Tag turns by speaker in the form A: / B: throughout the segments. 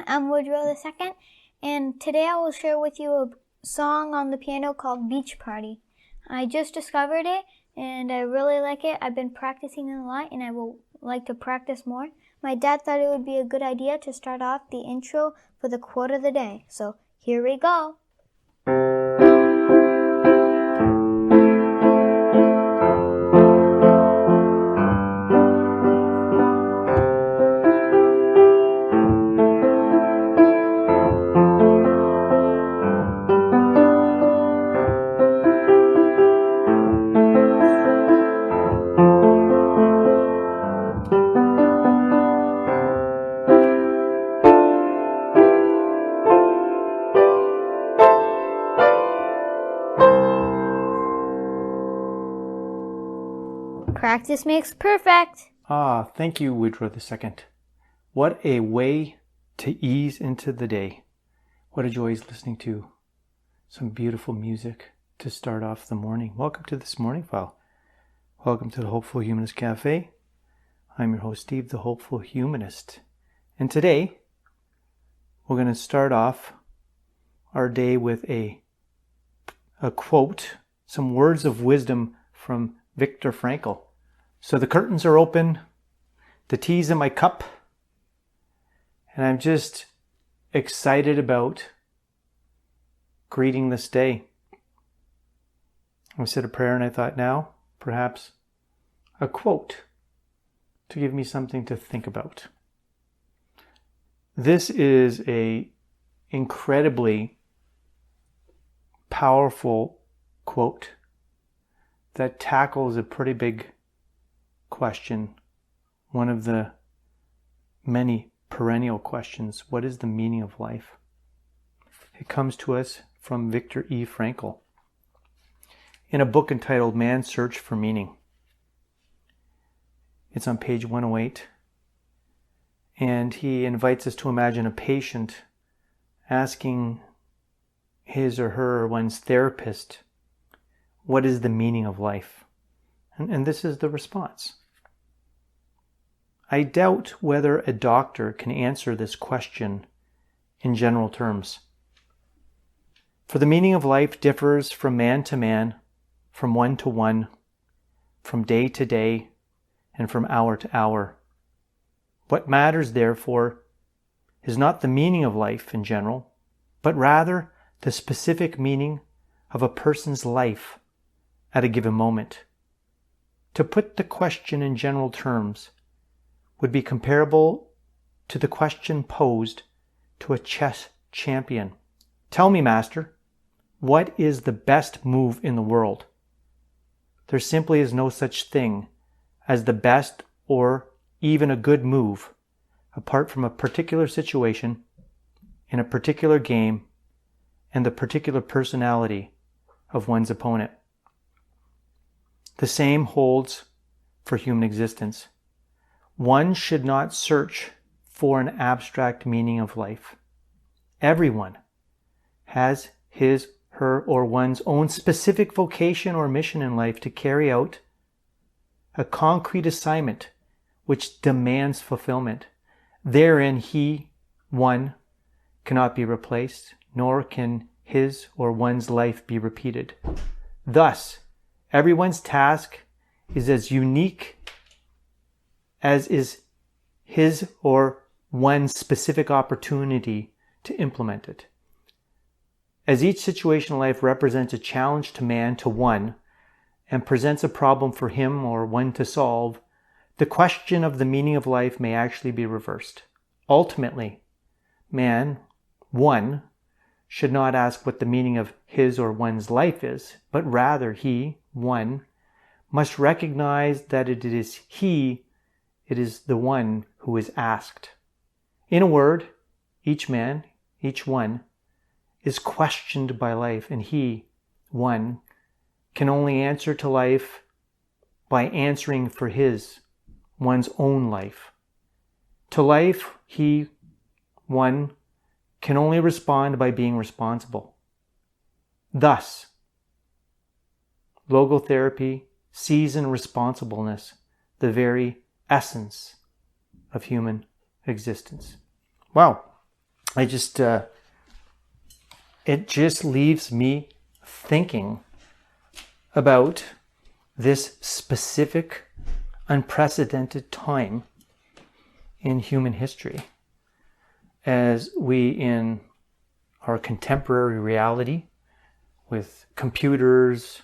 A: everyone, I'm Woodrow II, and today I will share with you a song on the piano called Beach Party. I just discovered it, and I really like it. I've been practicing it a lot, and I will like to practice more. My dad thought it would be a good idea to start off the intro for the quote of the day, so here we go. Practice makes perfect.
B: Thank you, Woodrow II. What a way to ease into the day. What a joy is listening to some beautiful music to start off the morning. Welcome to this morning file. Welcome to the Hopeful Humanist Cafe. I'm your host, Steve, the Hopeful Humanist. And today, we're going to start off our day with a quote, some words of wisdom from Viktor Frankl. So the curtains are open, the tea's in my cup, and I'm just excited about greeting this day. I said a prayer and I thought now, perhaps a quote to give me something to think about. This is a incredibly powerful quote that tackles a pretty big question, one of the many perennial questions. What is the meaning of life? It comes to us from Viktor E. Frankl in a book entitled Man's Search for Meaning. It's on page 108, and he invites us to imagine a patient asking his or her or one's therapist, what is the meaning of life? And this is the response. I doubt whether a doctor can answer this question in general terms. For the meaning of life differs from man to man, from one to one, from day to day, and from hour to hour. What matters, therefore, is not the meaning of life in general, but rather the specific meaning of a person's life at a given moment. To put the question in general terms would be comparable to the question posed to a chess champion. Tell me, master, what is the best move in the world? There simply is no such thing as the best or even a good move apart from a particular situation in a particular game and the particular personality of one's opponent. The same holds for human existence. One should not search for an abstract meaning of life. Everyone has his, her, or one's own specific vocation or mission in life to carry out a concrete assignment which demands fulfillment. Therein he, one, cannot be replaced, nor can his or one's life be repeated. Thus, everyone's task is as unique as is his or one's specific opportunity to implement it. As each situation in life represents a challenge to man, to one, and presents a problem for him or one to solve, the question of the meaning of life may actually be reversed. Ultimately, man, one, should not ask what the meaning of his or one's life is, but rather he, one, must recognize that it is the one who is asked. In a word, each man, each one, is questioned by life, and he, one, can only answer to life by answering for one's own life. To life, he, one, can only respond by being responsible. Thus, logotherapy sees in responsibleness the very essence of human existence. Wow, it just leaves me thinking about this specific, unprecedented time in human history as we, in our contemporary reality with computers,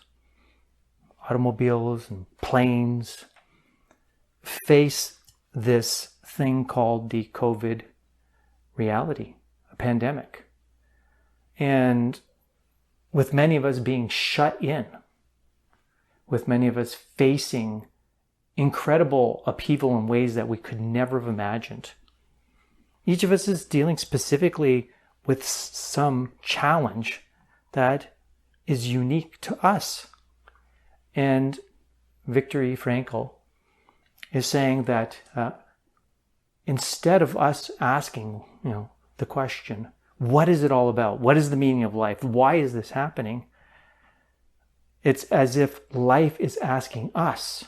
B: automobiles, and planes, face this thing called the COVID reality, a pandemic. And with many of us being shut in, with many of us facing incredible upheaval in ways that we could never have imagined, each of us is dealing specifically with some challenge that is unique to us. And Viktor Frankl is saying that instead of us asking, the question, what is it all about? What is the meaning of life? Why is this happening? It's as if life is asking us,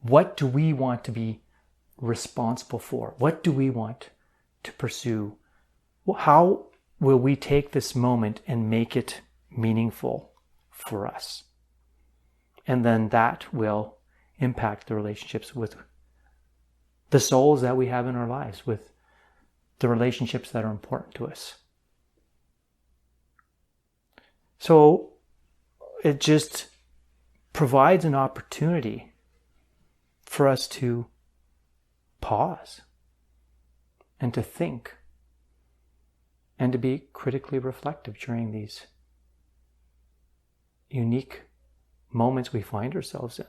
B: what do we want to be responsible for? What do we want to pursue? How will we take this moment and make it meaningful for us? And then that will impact the relationships with the souls that we have in our lives, with the relationships that are important to us. So it just provides an opportunity for us to pause and to think and to be critically reflective during these unique moments we find ourselves in.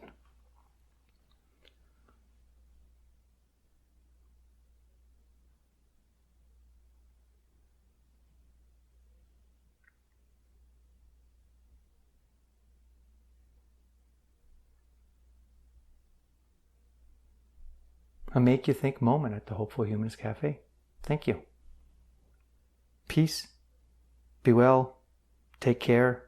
B: A Make You Think moment at the Hopeful Humanist Cafe. Thank you. Peace. Be well. Take care.